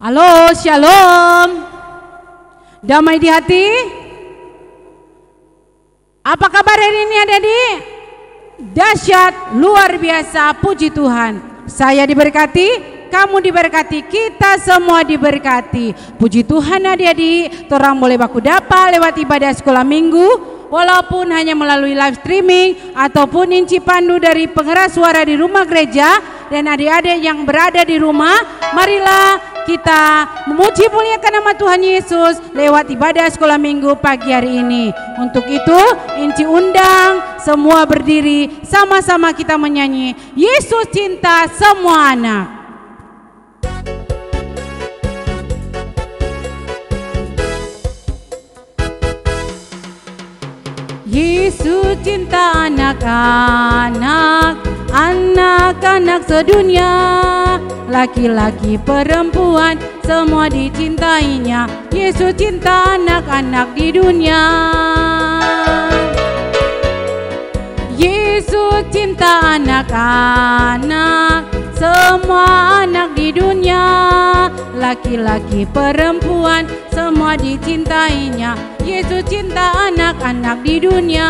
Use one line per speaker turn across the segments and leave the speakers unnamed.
Halo, shalom. Damai di hati? Apa kabar hari ini adik-adik? Dahsyat, luar biasa, puji Tuhan. Saya diberkati, kamu diberkati, kita semua diberkati. Puji Tuhan adik-adik, orang boleh baku dapa lewat ibadah sekolah minggu, walaupun hanya melalui live streaming ataupun inci pandu dari pengeras suara di rumah gereja. Dan adik-adik yang berada di rumah, marilah kita memuji muliakan nama Tuhan Yesus lewat ibadah sekolah minggu pagi hari ini. Untuk itu, inci undang semua berdiri, sama-sama kita menyanyi Yesus cinta semua anak. Yesus cinta anak-anak, anak-anak sedunia, laki-laki perempuan semua dicintainya. Yesus cinta anak-anak di dunia. Yesus cinta anak-anak, semua anak di dunia, laki-laki perempuan semua dicintainya. Yesus cinta anak-anak di dunia.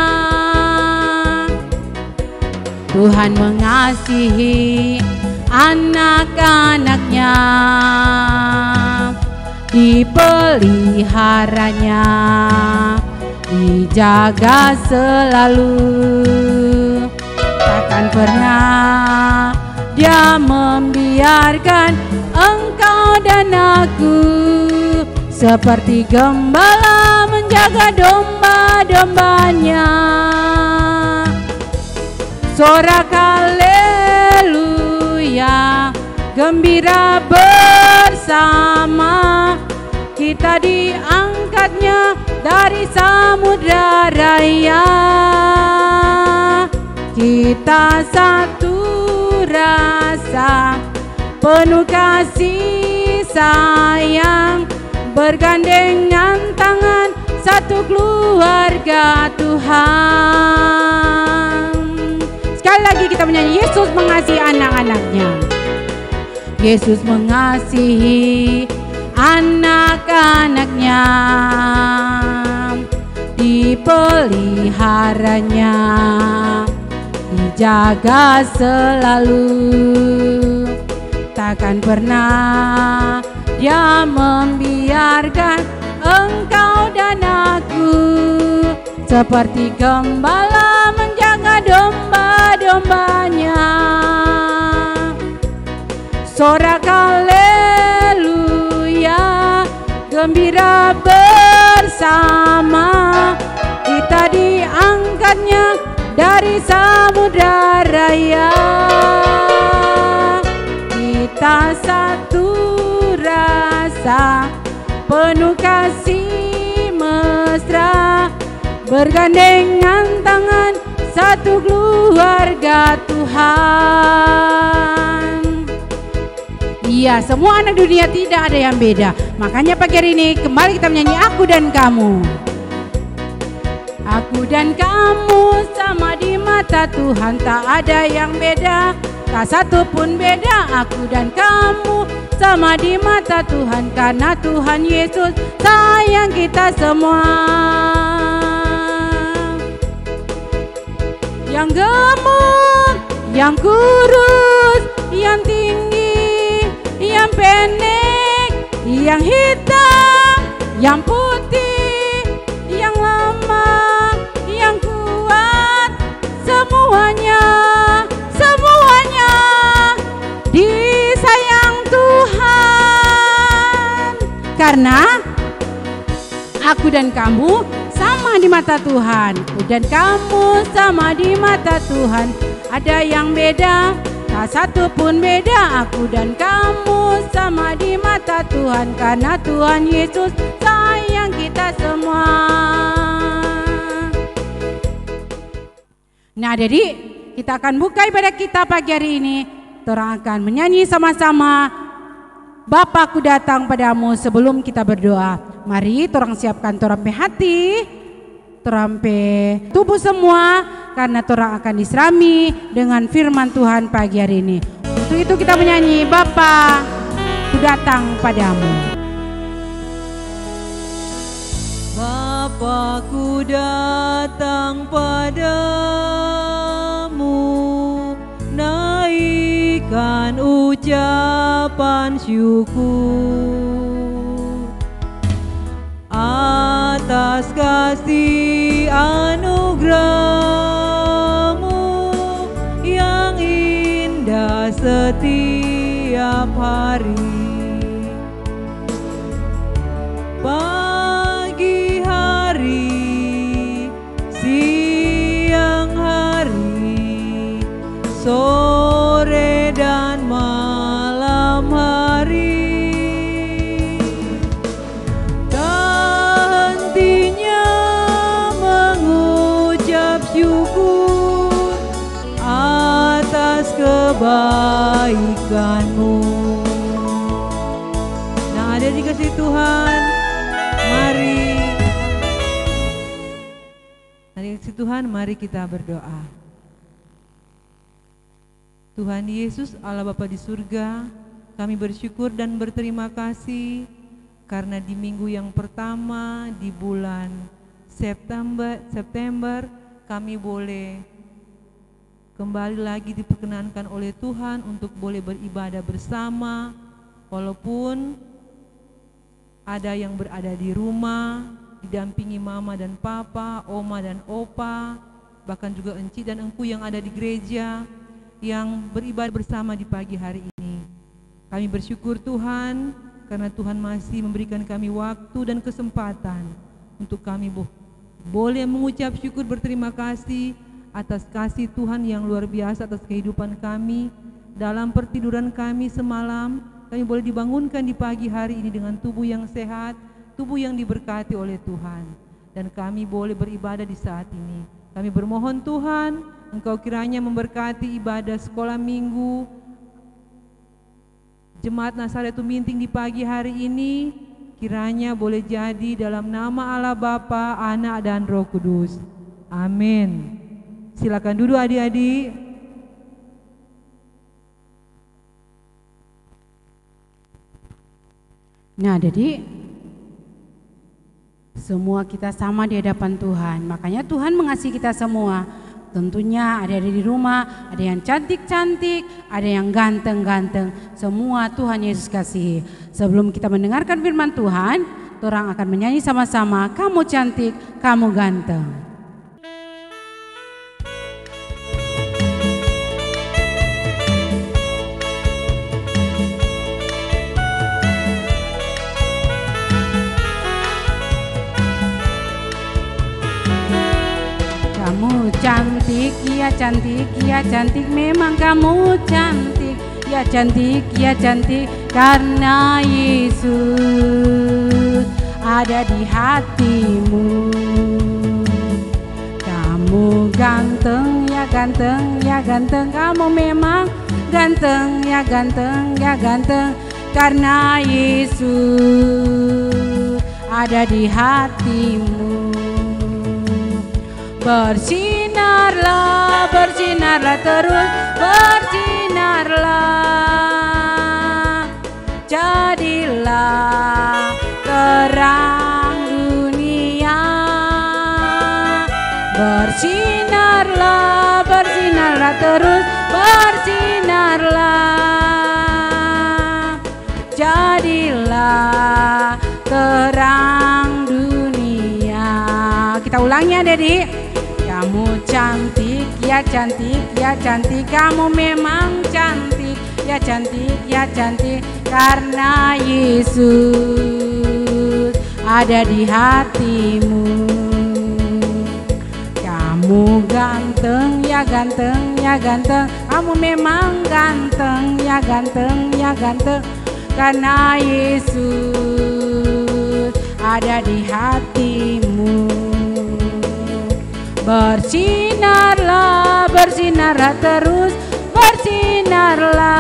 Tuhan mengasihi anak-anaknya, dipeliharanya, dijaga selalu. Takkan pernah Dia membiarkan engkau dan aku, seperti gembala menjaga domba-dombanya. Sorak haleluya, gembira bersama, kita diangkatnya dari samudra raya. Kita satu rasa, penuh kasih sayang, bergandengan tangan, satu keluarga Tuhan. Sekali lagi kita menyanyi Yesus mengasihi anak-anaknya. Yesus mengasihi anak-anaknya, dipeliharanya, dijaga selalu. Takkan pernah Dia membiarkan engkau dan aku, seperti gembala menjaga domba-dombanya. Sorak haleluya, gembira bersama, kita diangkatnya dari samudra raya. Kita satu rasa, penuh kasih mesra, bergandengan tangan, satu keluarga Tuhan. Iya, semua anak dunia tidak ada yang beda. Makanya pagi hari ini kembali kita menyanyi Aku dan Kamu. Aku dan kamu sama di mata Tuhan, tak ada yang beda, tak satu pun beda. Aku dan kamu sama di mata Tuhan, karena Tuhan Yesus sayang kita semua. Yang gemuk, yang kurus, yang tinggi, yang pendek, yang hitam, yang putih, yang lemah, yang kuat, semuanya, semuanya disayang Tuhan. Karena aku dan kamu sama di mata Tuhan. Aku dan kamu sama di mata Tuhan. Ada yang beda, tak satu pun beda. Aku dan kamu sama di mata Tuhan, karena Tuhan Yesus sayang kita semua. Nah, jadi kita akan buka ibadah kita pagi hari ini. Kita akan menyanyi sama-sama Bapakku datang padamu sebelum kita berdoa. Mari orang siapkan torampe hati, torampe tubuh semua, karena orang akan diserami dengan firman Tuhan pagi hari ini. Untuk itu kita menyanyi Bapa ku datang padamu.
Bapa, ku datang padamu, naikkan ucapan syukur atas kasih anugerah-Mu yang indah setiap hari. Pagi hari, siang hari, sore dan malam hari, tak hentinya mengucap syukur atas kebaikan-Mu. Nah, ada dikasih Tuhan, Tuhan, mari kita berdoa. Tuhan Yesus, Allah Bapa di surga, kami bersyukur dan berterima kasih karena di minggu yang pertama di bulan September kami boleh kembali lagi diperkenankan oleh Tuhan untuk boleh beribadah bersama, walaupun ada yang berada di rumah, didampingi mama dan papa, oma dan opa, bahkan juga enci dan engku yang ada di gereja yang beribadah bersama di pagi hari ini. Kami bersyukur Tuhan karena Tuhan masih memberikan kami waktu dan kesempatan untuk kami boleh mengucap syukur berterima kasih atas kasih Tuhan yang luar biasa atas kehidupan kami. Dalam pertiduran kami semalam, kami boleh dibangunkan di pagi hari ini dengan tubuh yang sehat, tubuh yang diberkati oleh Tuhan, dan kami boleh beribadah di saat ini. Kami bermohon Tuhan, Engkau kiranya memberkati ibadah sekolah minggu Jemaat Nazaretum Minting di pagi hari ini, kiranya boleh jadi dalam nama Allah Bapa, Anak dan Roh Kudus. Amin. Silakan duduk adik-adik.
Nah, jadi semua kita sama di hadapan Tuhan. Makanya Tuhan mengasihi kita semua. Tentunya ada di rumah, ada yang cantik-cantik, ada yang ganteng-ganteng. Semua Tuhan Yesus kasihi. Sebelum kita mendengarkan firman Tuhan, orang akan menyanyi sama-sama, kamu cantik, kamu ganteng. Kamu cantik, ya cantik, ya cantik, memang kamu cantik, ya cantik, ya cantik, karena Yesus ada di hatimu. Kamu ganteng, ya ganteng, ya ganteng, kamu memang ganteng, ya ganteng, ya ganteng, karena Yesus ada di hatimu. Bersinarlah, bersinarlah terus, bersinarlah, jadilah terang dunia. Bersinarlah, bersinarlah terus, bersinarlah, jadilah terang dunia. Kita ulangi ya, Dedi. Kamu cantik, ya cantik, ya cantik, kamu memang cantik, ya cantik, ya cantik, karena Yesus ada di hatimu. Kamu ganteng, ya ganteng, ya ganteng, kamu memang ganteng, ya ganteng, ya ganteng, karena Yesus ada di hatimu. Bersinarlah, bersinarlah terus, bersinarlah,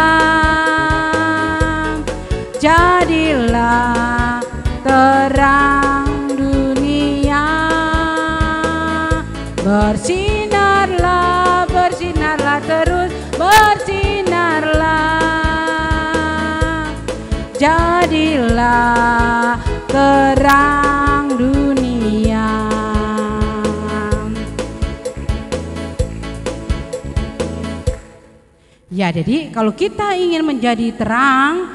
jadilah terang dunia. Bersinarlah, bersinarlah terus, bersinarlah, Jadilah terang dunia. Ya, jadi kalau kita ingin menjadi terang,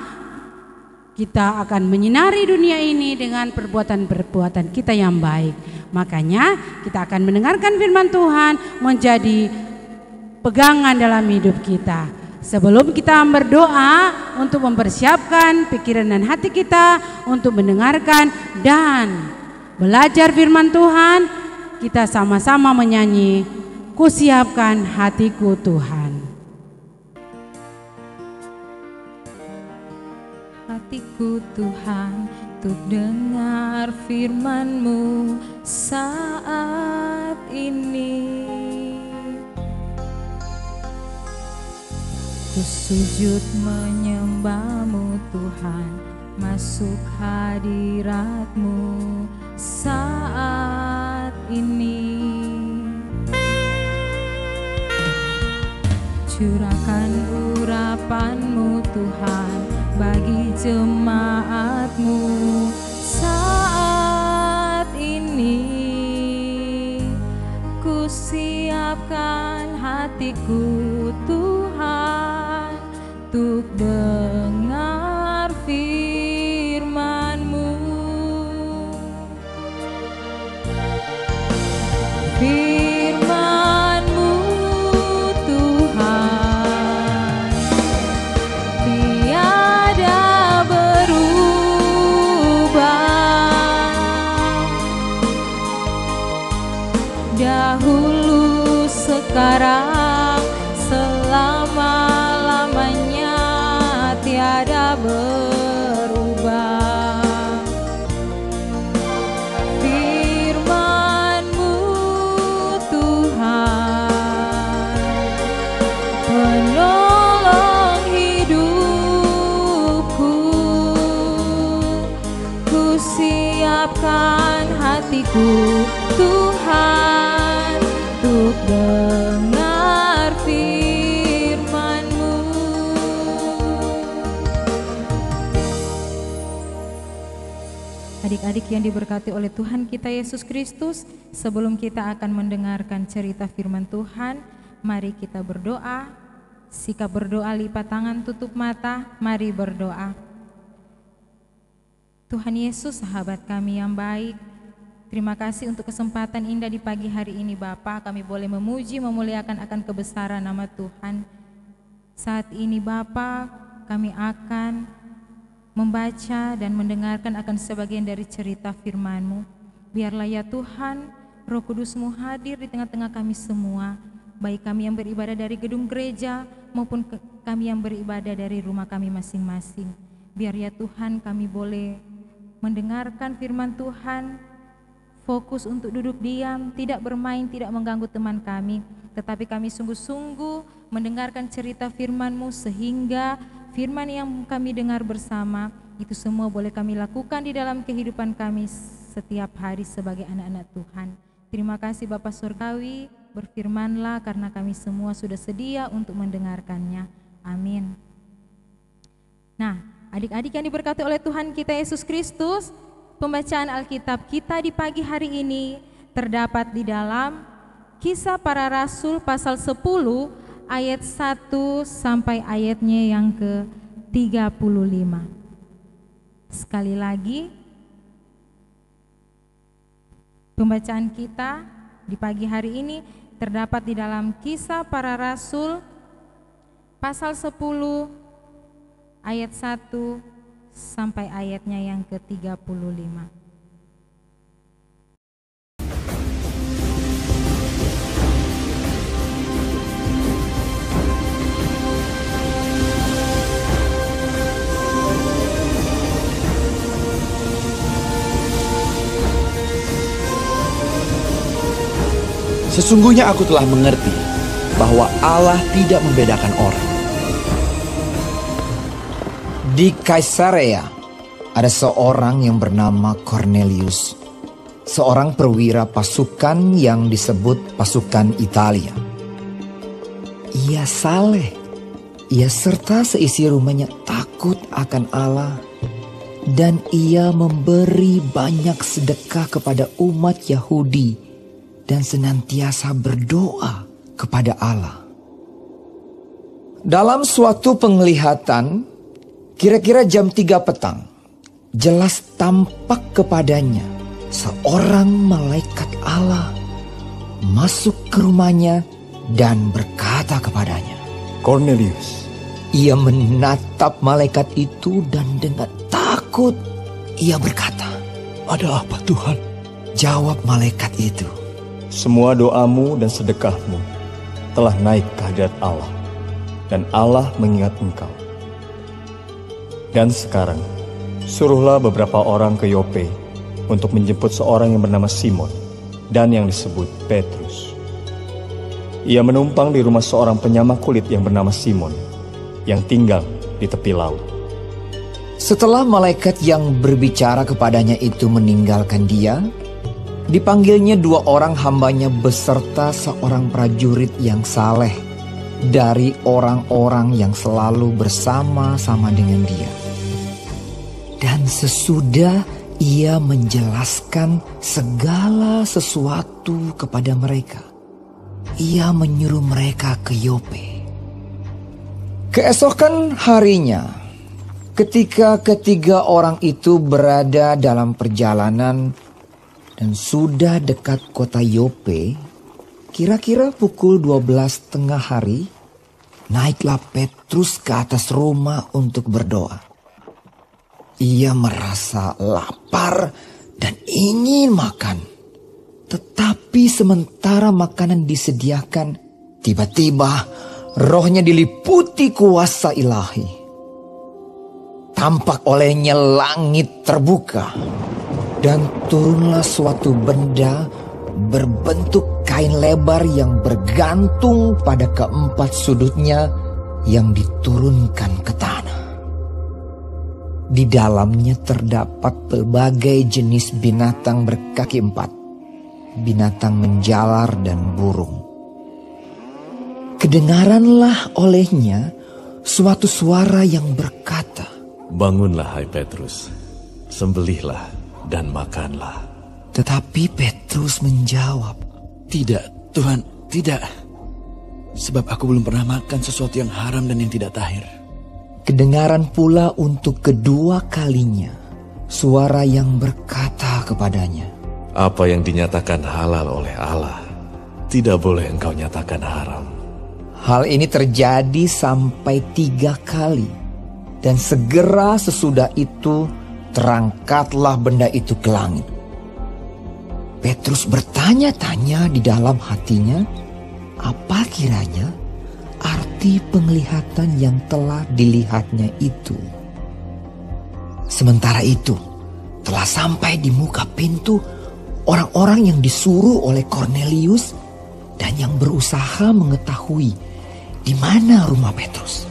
kita akan menyinari dunia ini dengan perbuatan-perbuatan kita yang baik. Makanya kita akan mendengarkan firman Tuhan menjadi pegangan dalam hidup kita. Sebelum kita berdoa untuk mempersiapkan pikiran dan hati kita untuk mendengarkan dan belajar firman Tuhan, kita sama-sama menyanyi, "Kusiapkan hatiku Tuhan."
Hatiku Tuhan untuk dengar firman-Mu saat ini. Ku sujud menyembah-Mu Tuhan, masuk hadirat-Mu saat ini. Curahkan urapan-Mu Tuhan bagi jemaat-Mu saat ini. Ku siapkan hatiku Tuhan untuk dengar firman-Mu. Firman-Mu Tuhan tiada berubah, dahulu sekarang selama-lamanya tiada berubah. Firman-Mu Tuhan penolong hidupku. Ku siapkan hatiku Tuhan untuk dengar firman-Mu. Adik-adik yang diberkati oleh Tuhan kita Yesus Kristus, sebelum kita akan mendengarkan cerita firman Tuhan, mari kita berdoa. Sikap berdoa, lipat tangan, tutup mata, mari berdoa. Tuhan Yesus, sahabat kami yang baik, terima kasih untuk kesempatan indah di pagi hari ini Bapa. Kami boleh memuji, memuliakan akan kebesaran nama Tuhan. Saat ini Bapa, kami akan membaca dan mendengarkan akan sebagian dari cerita firman-Mu. Biarlah ya Tuhan, Roh Kudus-Mu hadir di tengah-tengah kami semua, baik kami yang beribadah dari gedung gereja maupun kami yang beribadah dari rumah kami masing-masing. Biar ya Tuhan kami boleh mendengarkan firman Tuhan, fokus untuk duduk diam, tidak bermain, tidak mengganggu teman kami, tetapi kami sungguh-sungguh mendengarkan cerita firman-Mu sehingga firman yang kami dengar bersama itu semua boleh kami lakukan di dalam kehidupan kami setiap hari sebagai anak-anak Tuhan. Terima kasih Bapa Surgawi, berfirmanlah karena kami semua sudah sedia untuk mendengarkannya. Amin. Nah, adik-adik yang diberkati oleh Tuhan kita Yesus Kristus, pembacaan Alkitab kita di pagi hari ini terdapat di dalam Kisah Para Rasul pasal 10 ayat 1 sampai ayatnya yang ke-35. Sekali lagi, pembacaan kita di pagi hari ini terdapat di dalam Kisah Para Rasul pasal 10 ayat 1 sampai ayatnya yang ke-35.
Sesungguhnya aku telah mengerti bahwa Allah tidak membedakan orang. Di Kaisarea ada seorang yang bernama Cornelius, seorang perwira pasukan yang disebut pasukan Italia. Ia saleh, ia serta seisi rumahnya takut akan Allah
dan ia memberi banyak sedekah kepada umat Yahudi dan senantiasa berdoa kepada Allah. Dalam suatu penglihatan, kira-kira jam 3 petang, jelas tampak kepadanya seorang malaikat Allah masuk ke rumahnya dan berkata kepadanya,
Cornelius.
Ia menatap malaikat itu dan dengan takut ia berkata,
Ada apa Tuhan?
Jawab malaikat itu,
Semua doamu dan sedekahmu telah naik ke hadirat Allah, dan Allah mengingat engkau. Dan sekarang, suruhlah beberapa orang ke Yope untuk menjemput seorang yang bernama Simon dan yang disebut Petrus. Ia menumpang di rumah seorang penyama kulit yang bernama Simon, yang tinggal di tepi laut.
Setelah malaikat yang berbicara kepadanya itu meninggalkan dia, dipanggilnya 2 orang hambanya beserta seorang prajurit yang saleh dari orang-orang yang selalu bersama-sama dengan dia. Dan sesudah ia menjelaskan segala sesuatu kepada mereka, ia menyuruh mereka ke Yope. Keesokan harinya, ketika ketiga orang itu berada dalam perjalanan dan sudah dekat kota Yope, kira-kira pukul 12:30 hari, naiklah Petrus ke atas rumah untuk berdoa. Ia merasa lapar dan ingin makan. Tetapi sementara makanan disediakan, tiba-tiba rohnya diliputi kuasa ilahi. Tampak olehnya langit terbuka, dan turunlah suatu benda berbentuk kain lebar yang bergantung pada keempat sudutnya yang diturunkan ke tanah. Di dalamnya terdapat berbagai jenis binatang berkaki 4, binatang menjalar dan burung. Kedengaranlah olehnya suatu suara yang berkata,
Bangunlah hai Petrus, sembelihlah dan makanlah.
Tetapi Petrus menjawab,
Tidak, Tuhan, tidak. Sebab aku belum pernah makan sesuatu yang haram dan yang tidak tahir.
Kedengaran pula untuk kedua kalinya suara yang berkata kepadanya,
Apa yang dinyatakan halal oleh Allah, tidak boleh engkau nyatakan haram.
Hal ini terjadi sampai 3 kali, dan segera sesudah itu terangkatlah benda itu ke langit. Petrus bertanya-tanya di dalam hatinya, apa kiranya arti penglihatan yang telah dilihatnya itu. Sementara itu, telah sampai di muka pintu orang-orang yang disuruh oleh Cornelius dan yang berusaha mengetahui di mana rumah Petrus.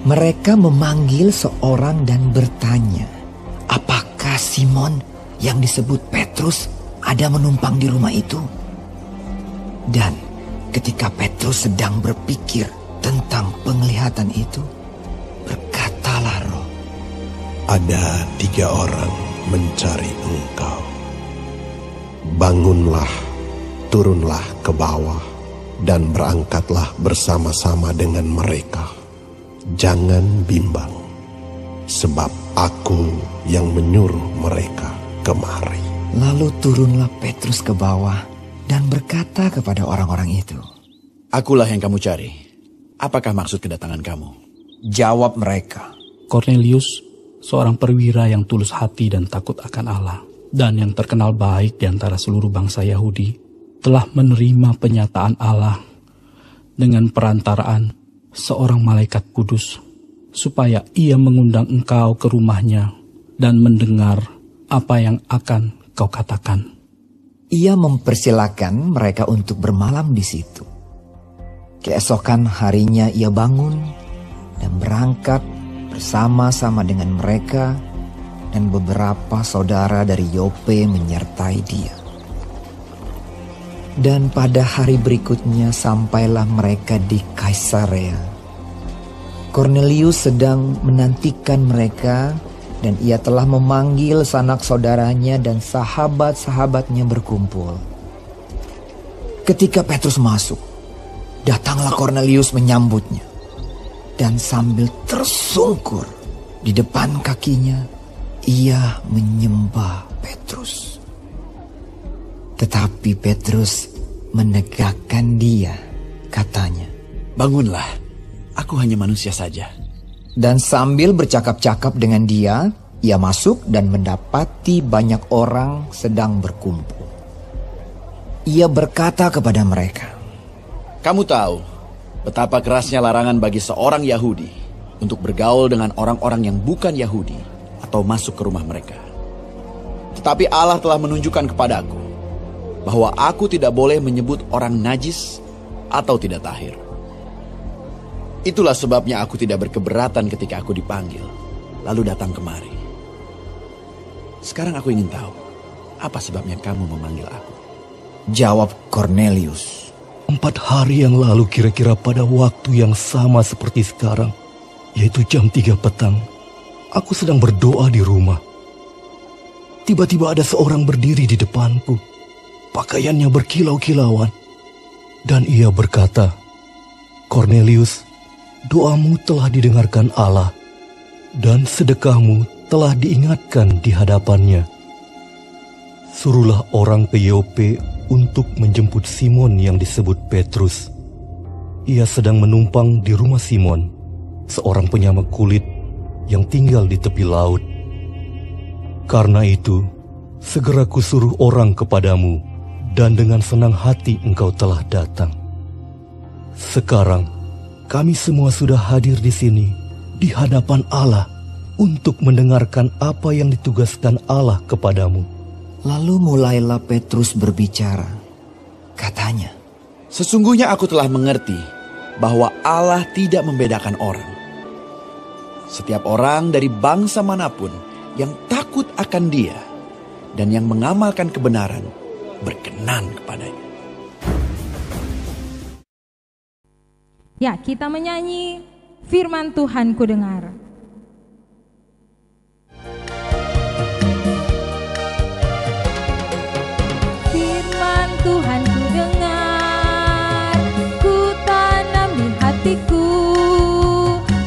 Mereka memanggil seorang dan bertanya, apakah Simon yang disebut Petrus ada menumpang di rumah itu? Dan ketika Petrus sedang berpikir tentang penglihatan itu, berkatalah roh,
Ada 3 orang mencari engkau. Bangunlah, turunlah ke bawah, dan berangkatlah bersama-sama dengan mereka. Jangan bimbang, sebab aku yang menyuruh mereka kemari.
Lalu turunlah Petrus ke bawah dan berkata kepada orang-orang itu,
Akulah yang kamu cari. Apakah maksud kedatangan kamu?
Jawab mereka,
Cornelius, seorang perwira yang tulus hati dan takut akan Allah, dan yang terkenal baik di antara seluruh bangsa Yahudi, telah menerima penyataan Allah dengan perantaraan seorang malaikat kudus, supaya ia mengundang engkau ke rumahnya dan mendengar apa yang akan kau katakan.
Ia mempersilakan mereka untuk bermalam di situ. Keesokan harinya ia bangun dan berangkat bersama-sama dengan mereka, dan beberapa saudara dari Yope menyertai dia. Dan pada hari berikutnya sampailah mereka di Kaisarea. Cornelius sedang menantikan mereka Dan ia telah memanggil sanak saudaranya dan sahabat-sahabatnya berkumpul. Ketika Petrus masuk, datanglah Kornelius menyambutnya. Dan sambil tersungkur di depan kakinya, ia menyembah Petrus. Tetapi Petrus menegakkan dia, katanya,
"Bangunlah, aku hanya manusia saja."
Dan sambil bercakap-cakap dengan dia, ia masuk dan mendapati banyak orang sedang berkumpul. Ia berkata kepada mereka,
"Kamu tahu betapa kerasnya larangan bagi seorang Yahudi untuk bergaul dengan orang-orang yang bukan Yahudi atau masuk ke rumah mereka. Tetapi Allah telah menunjukkan kepadaku bahwa aku tidak boleh menyebut orang najis atau tidak tahir. Itulah sebabnya aku tidak berkeberatan ketika aku dipanggil, lalu datang kemari. Sekarang aku ingin tahu, apa sebabnya kamu memanggil aku?"
jawab Kornelius.
4 hari yang lalu kira-kira pada waktu yang sama seperti sekarang, yaitu jam 3 petang, aku sedang berdoa di rumah. Tiba-tiba ada seorang berdiri di depanku, pakaiannya berkilau-kilauan, dan ia berkata, "Kornelius, doamu telah didengarkan Allah, dan sedekahmu telah diingatkan di hadapannya. Suruhlah orang ke Yope untuk menjemput Simon yang disebut Petrus. Ia sedang menumpang di rumah Simon, seorang penyamak kulit yang tinggal di tepi laut. Karena itu, segera kusuruh orang kepadamu, dan dengan senang hati engkau telah datang. Sekarang, kami semua sudah hadir di sini, di hadapan Allah, untuk mendengarkan apa yang ditugaskan Allah kepadamu."
Lalu mulailah Petrus berbicara. Katanya,
"Sesungguhnya aku telah mengerti bahwa Allah tidak membedakan orang. Setiap orang dari bangsa manapun yang takut akan Dia dan yang mengamalkan kebenaran berkenan kepadanya."
Ya, kita menyanyi firman Tuhan ku dengar. Firman Tuhan ku dengar, ku tanam di hatiku,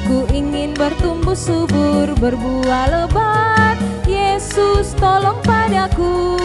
ku ingin bertumbuh subur, berbuah lebat, Yesus tolong padaku.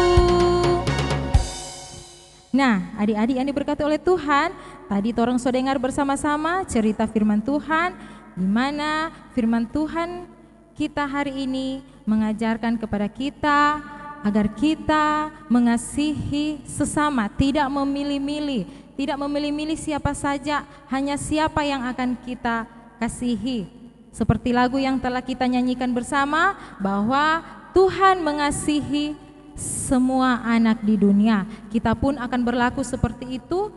Nah, adik-adik yang diberkati oleh Tuhan, tadi torang sudah dengar bersama-sama cerita firman Tuhan, di mana firman Tuhan kita hari ini mengajarkan kepada kita agar kita mengasihi sesama, tidak memilih-milih, tidak memilih-milih siapa saja, hanya siapa yang akan kita kasihi. Seperti lagu yang telah kita nyanyikan bersama, bahwa Tuhan mengasihi semua anak di dunia. Kita pun akan berlaku seperti itu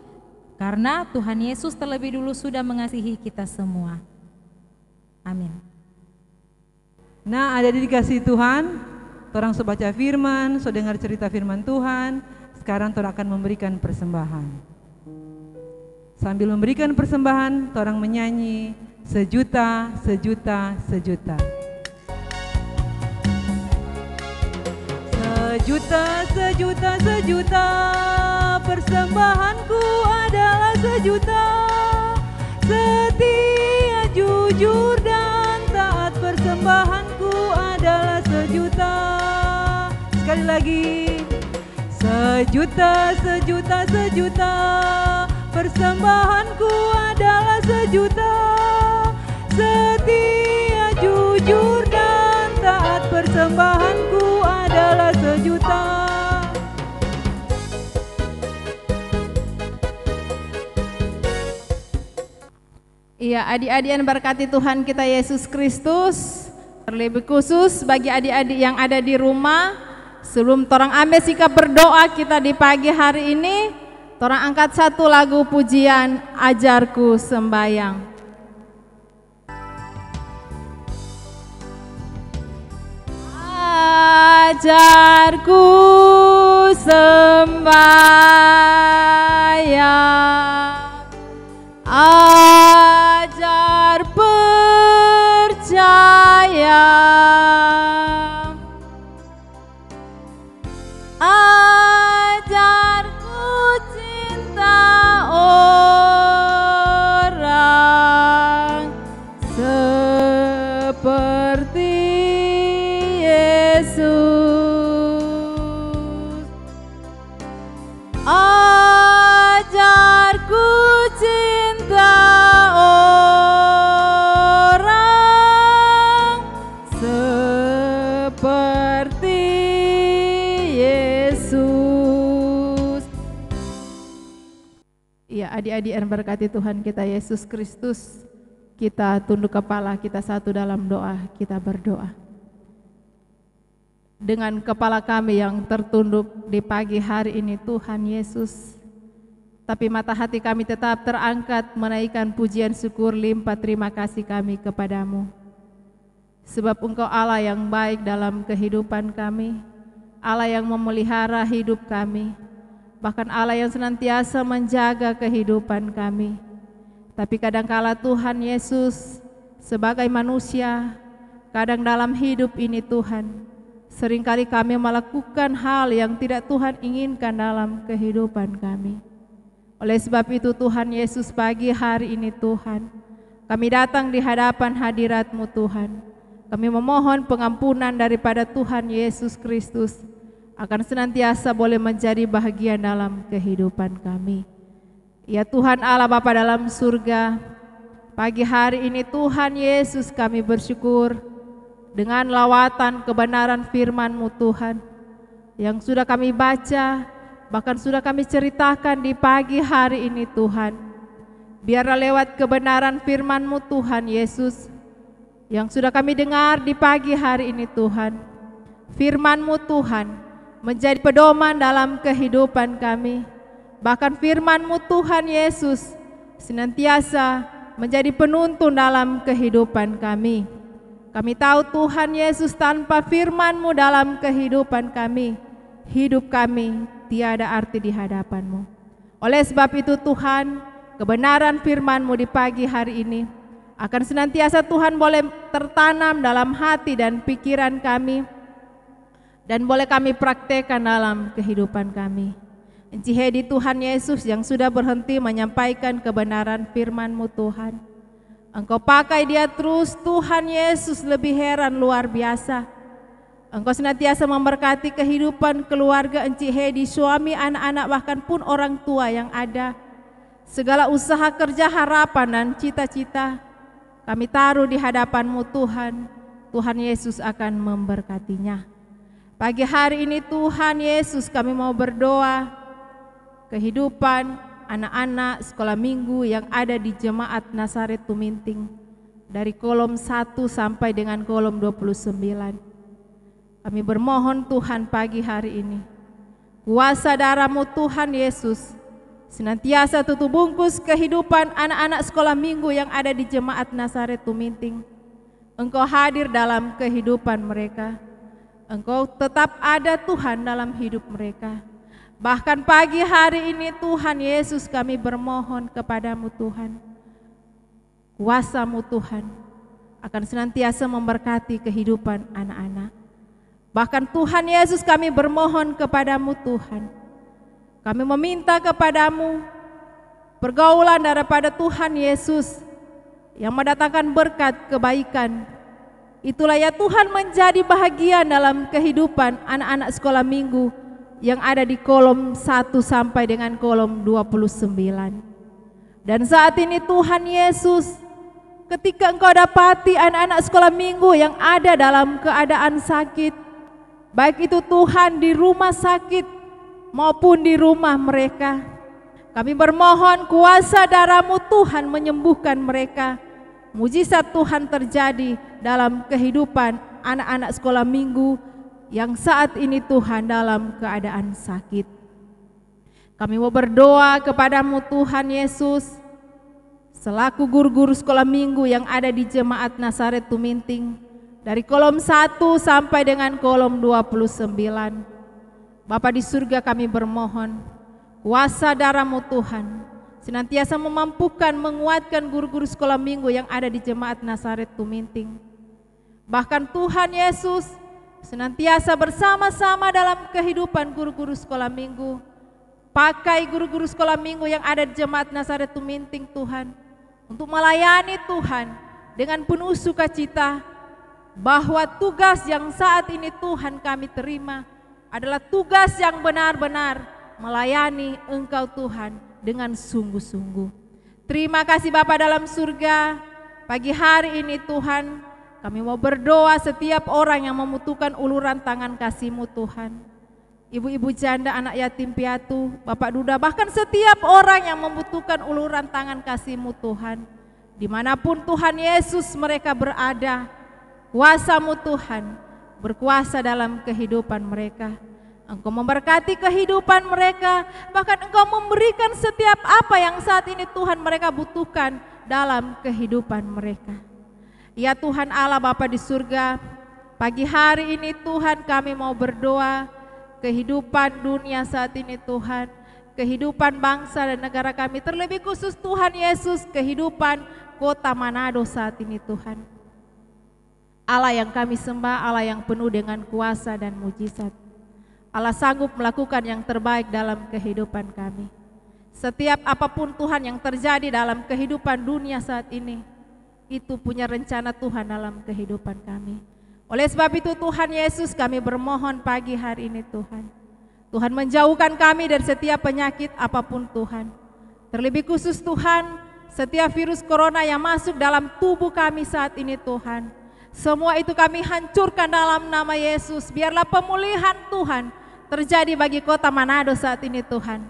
karena Tuhan Yesus terlebih dulu sudah mengasihi kita semua. Amin.
Nah, ada dikasih Tuhan, orang so baca firman, so dengar cerita firman Tuhan. Sekarang orang akan memberikan persembahan. Sambil memberikan persembahan, orang menyanyi sejuta, sejuta, sejuta. Sejuta, sejuta, sejuta, persembahanku adalah sejuta. Setia, jujur dan taat, persembahanku adalah sejuta. Sekali lagi. Sejuta, sejuta, sejuta, persembahanku adalah sejuta. Setia, jujur dan taat, persembahanku adalah sejuta.
Iya, adik-adik yang berkati Tuhan kita Yesus Kristus, terlebih khusus bagi adik-adik yang ada di rumah, sebelum torang ambil sikap berdoa kita di pagi hari ini, torang angkat satu lagu pujian, Ajarku Sembayang. Ajarku sembahyang, ajar percaya
Ajarku cinta orang seperti Yesus.
Ya, adik-adik yang berkati Tuhan kita Yesus Kristus, kita tunduk kepala, kita satu dalam doa, kita berdoa. Dengan kepala kami yang tertunduk di pagi hari ini Tuhan Yesus, tapi mata hati kami tetap terangkat menaikkan pujian syukur limpah terima kasih kami kepadamu. Sebab Engkau Allah yang baik dalam kehidupan kami, Allah yang memelihara hidup kami, bahkan Allah yang senantiasa menjaga kehidupan kami. Tapi kadangkala Tuhan Yesus, sebagai manusia, kadang dalam hidup ini Tuhan, seringkali kami melakukan hal yang tidak Tuhan inginkan dalam kehidupan kami. Oleh sebab itu Tuhan Yesus, pagi hari ini Tuhan, kami datang di hadapan hadirat-Mu Tuhan. Kami memohon pengampunan daripada Tuhan Yesus Kristus, akan senantiasa boleh menjadi bahagian dalam kehidupan kami. Ya Tuhan Allah Bapa dalam surga, pagi hari ini Tuhan Yesus kami bersyukur dengan lawatan kebenaran firman-Mu Tuhan, yang sudah kami baca, bahkan sudah kami ceritakan di pagi hari ini Tuhan. Biarlah lewat kebenaran firman-Mu Tuhan Yesus, yang sudah kami dengar di pagi hari ini Tuhan, firman-Mu Tuhan menjadi pedoman dalam kehidupan kami. Bahkan firman-Mu Tuhan Yesus senantiasa menjadi penuntun dalam kehidupan kami. Kami tahu Tuhan Yesus, tanpa firman-Mu dalam kehidupan kami, hidup kami tiada arti di hadapan-Mu. Oleh sebab itu Tuhan, kebenaran firman-Mu di pagi hari ini akan senantiasa Tuhan boleh tertanam dalam hati dan pikiran kami, dan boleh kami praktekkan dalam kehidupan kami. Encihedi Tuhan Yesus yang sudah berhenti menyampaikan kebenaran firman-Mu Tuhan, Engkau pakai dia terus Tuhan Yesus, lebih heran luar biasa. Engkau senantiasa memberkati kehidupan keluarga Encihedi, suami, anak-anak, bahkan pun orang tua yang ada. Segala usaha kerja, harapan dan cita-cita kami taruh di hadapan-Mu Tuhan. Tuhan Yesus akan memberkatinya. Pagi hari ini Tuhan Yesus kami mau berdoa kehidupan anak-anak sekolah minggu yang ada di Jemaat Nazaret Tuminting, dari kolom 1 sampai dengan kolom 29. Kami bermohon Tuhan pagi hari ini, kuasa darah-Mu Tuhan Yesus senantiasa tutup bungkus kehidupan anak-anak sekolah minggu yang ada di Jemaat Nazaret Tuminting. Engkau hadir dalam kehidupan mereka, Engkau tetap ada Tuhan dalam hidup mereka. Bahkan pagi hari ini Tuhan Yesus kami bermohon kepadamu Tuhan, kuasa-Mu Tuhan akan senantiasa memberkati kehidupan anak-anak. Bahkan Tuhan Yesus kami bermohon kepadamu Tuhan, kami meminta kepadamu pergaulan daripada Tuhan Yesus yang mendatangkan berkat kebaikan. Itulah ya Tuhan menjadi bahagian dalam kehidupan anak-anak sekolah minggu yang ada di kolom 1 sampai dengan kolom 29. Dan saat ini Tuhan Yesus, ketika Engkau dapati anak-anak sekolah minggu yang ada dalam keadaan sakit, baik itu Tuhan di rumah sakit maupun di rumah mereka, kami bermohon kuasa darah-Mu Tuhan menyembuhkan mereka. Mujizat Tuhan terjadi dalam kehidupan anak-anak sekolah minggu yang saat ini Tuhan dalam keadaan sakit. Kami mau berdoa kepadamu Tuhan Yesus, selaku guru-guru sekolah minggu yang ada di Jemaat Nazaret Tuminting, dari kolom 1 sampai dengan kolom 29. Bapa di surga, kami bermohon kuasa darah-Mu Tuhan senantiasa memampukan, menguatkan guru-guru sekolah minggu yang ada di Jemaat Nazaret Tuminting. Bahkan Tuhan Yesus senantiasa bersama-sama dalam kehidupan guru-guru sekolah minggu. Pakai guru-guru sekolah minggu yang ada di Jemaat Nazaret Tuminting Tuhan, untuk melayani Tuhan dengan penuh sukacita, bahwa tugas yang saat ini Tuhan kami terima adalah tugas yang benar-benar melayani Engkau Tuhan dengan sungguh-sungguh. Terima kasih Bapa dalam surga, pagi hari ini Tuhan, kami mau berdoa setiap orang yang membutuhkan uluran tangan kasih-Mu Tuhan. Ibu-ibu janda, anak yatim piatu, Bapak duda, bahkan setiap orang yang membutuhkan uluran tangan kasih-Mu Tuhan. Dimanapun Tuhan Yesus mereka berada, kuasa-Mu Tuhan berkuasa dalam kehidupan mereka. Engkau memberkati kehidupan mereka, bahkan Engkau memberikan setiap apa yang saat ini Tuhan mereka butuhkan dalam kehidupan mereka. Ya Tuhan Allah Bapa di surga, pagi hari ini Tuhan kami mau berdoa, kehidupan dunia saat ini Tuhan, kehidupan bangsa dan negara kami, terlebih khusus Tuhan Yesus, kehidupan kota Manado saat ini Tuhan. Allah yang kami sembah, Allah yang penuh dengan kuasa dan mujizat. Allah sanggup melakukan yang terbaik dalam kehidupan kami. Setiap apapun Tuhan yang terjadi dalam kehidupan dunia saat ini, itu punya rencana Tuhan dalam kehidupan kami. Oleh sebab itu Tuhan Yesus, kami bermohon pagi hari ini Tuhan. Tuhan menjauhkan kami dari setiap penyakit apapun Tuhan. Terlebih khusus Tuhan, setiap virus corona yang masuk dalam tubuh kami saat ini Tuhan, semua itu kami hancurkan dalam nama Yesus. Biarlah pemulihan Tuhan terjadi bagi kota Manado saat ini Tuhan.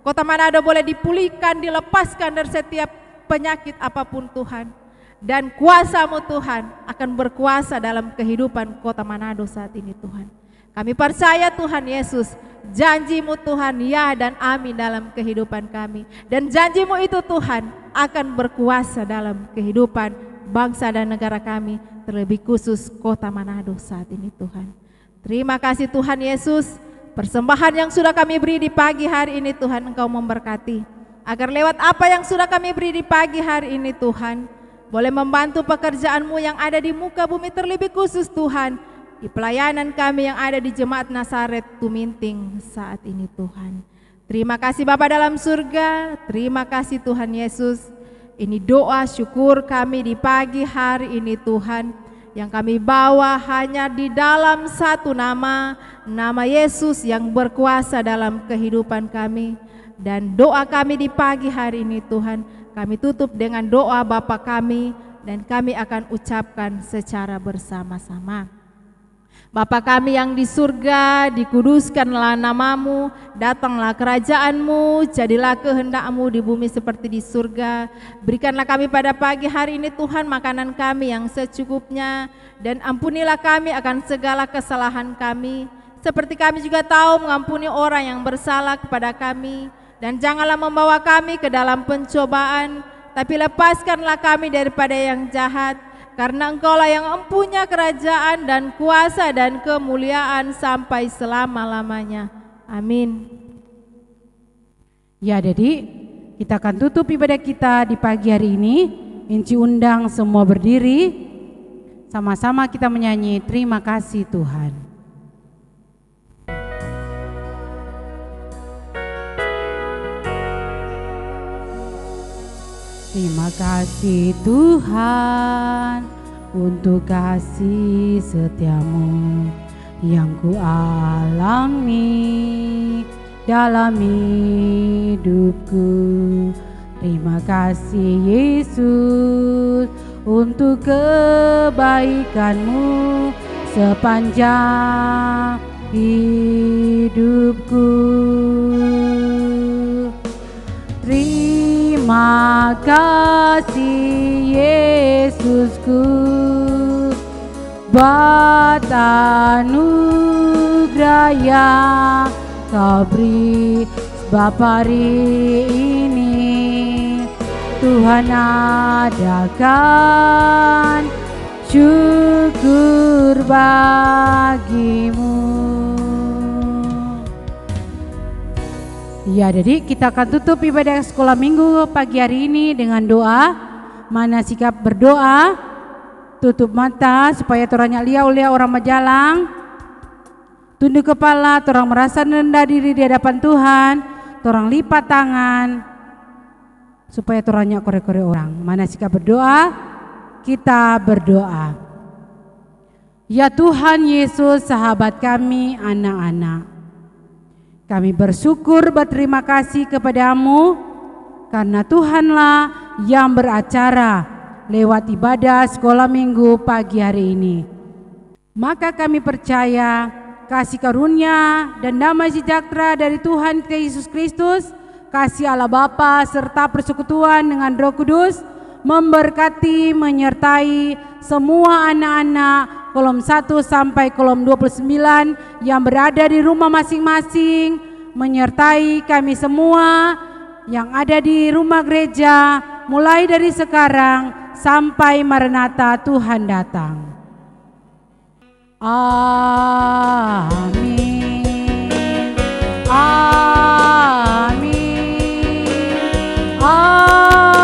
Kota Manado boleh dipulihkan, dilepaskan dari setiap penyakit apapun Tuhan. Dan kuasa-Mu Tuhan akan berkuasa dalam kehidupan kota Manado saat ini Tuhan. Kami percaya Tuhan Yesus, janji-Mu Tuhan ya dan amin dalam kehidupan kami. Dan janji-Mu itu Tuhan akan berkuasa dalam kehidupan bangsa dan negara kami, terlebih khusus kota Manado saat ini Tuhan. Terima kasih Tuhan Yesus, persembahan yang sudah kami beri di pagi hari ini Tuhan Engkau memberkati. Agar lewat apa yang sudah kami beri di pagi hari ini Tuhan, boleh membantu pekerjaan-Mu yang ada di muka bumi, terlebih khusus Tuhan di pelayanan kami yang ada di Jemaat Nazaret Tuminting saat ini Tuhan. Terima kasih Bapa dalam surga, terima kasih Tuhan Yesus. Ini doa syukur kami di pagi hari ini Tuhan, yang kami bawa hanya di dalam satu nama, nama Yesus yang berkuasa dalam kehidupan kami. Dan doa kami di pagi hari ini Tuhan, kami tutup dengan doa Bapa kami, dan kami akan ucapkan secara bersama-sama. Bapa kami yang di surga, dikuduskanlah nama-Mu, datanglah kerajaan-Mu, jadilah kehendak-Mu di bumi seperti di surga. Berikanlah kami pada pagi hari ini Tuhan makanan kami yang secukupnya, dan ampunilah kami akan segala kesalahan kami, seperti kami juga tahu mengampuni orang yang bersalah kepada kami. Dan janganlah membawa kami ke dalam pencobaan, tapi lepaskanlah kami daripada yang jahat, karena Engkaulah yang empunya kerajaan dan kuasa dan kemuliaan sampai selama-lamanya. Amin.
Ya Dedi, kita akan tutup ibadah kita di pagi hari ini. Inci undang semua berdiri, sama-sama kita menyanyi terima kasih Tuhan. Terima kasih Tuhan untuk kasih setia-Mu yang ku alami dalam hidupku. Terima kasih Yesus untuk kebaikan-Mu sepanjang hidupku. Terima kasih Yesusku, buat anugerah yang Kau beri, sebab hari ini Tuhan adakan syukur bagi-Mu. Ya, jadi kita akan tutup ibadah sekolah minggu pagi hari ini dengan doa. Mana sikap berdoa, tutup mata supaya toranya liau-liau orang majalang, tunduk kepala, torang merasa rendah diri di hadapan Tuhan, torang lipat tangan supaya toranya kore-kore orang. Mana sikap berdoa, kita berdoa. Ya Tuhan Yesus, sahabat kami, anak-anak, Kami bersyukur berterima kasih kepadamu karena Tuhanlah yang beracara lewat ibadah sekolah minggu pagi hari ini. Maka kami percaya kasih karunia dan damai sejahtera dari Tuhan kita Yesus Kristus, kasih Allah Bapa serta persekutuan dengan Roh Kudus memberkati, menyertai semua anak-anak kolom 1 sampai kolom 29 yang berada di rumah masing-masing, menyertai kami semua yang ada di rumah gereja mulai dari sekarang sampai Maranatha Tuhan datang. Amin. Amin. Amin.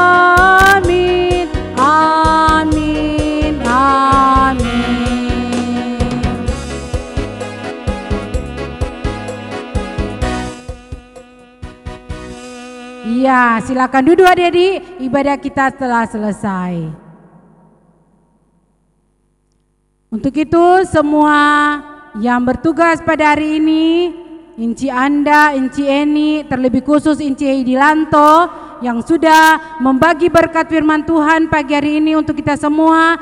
Amin. Amin. Ya, silakan duduk adik-adik, ibadah kita telah selesai. Untuk itu semua yang bertugas pada hari ini, Inci Anda, Inci Eni, terlebih khusus Inci Heidilanto yang sudah membagi berkat firman Tuhan pagi hari ini untuk kita semua.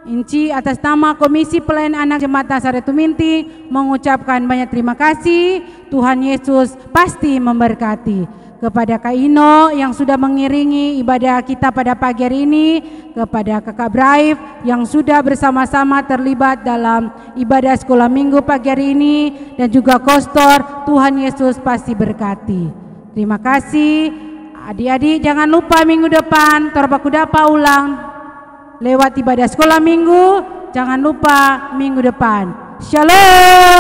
Inci atas nama Komisi Pelayanan Anak Jemaat Nazaret Tuminting mengucapkan banyak terima kasih. Tuhan Yesus pasti memberkati. Kepada Kak Ino yang sudah mengiringi ibadah kita pada pagi hari ini, kepada Kakak Braif yang sudah bersama-sama terlibat dalam ibadah sekolah minggu pagi hari ini, dan juga Kostor, Tuhan Yesus pasti berkati. Terima kasih. Adik-adik jangan lupa minggu depan Torbakudapa ulang lewat ibadah sekolah minggu, jangan lupa minggu depan. Shalom.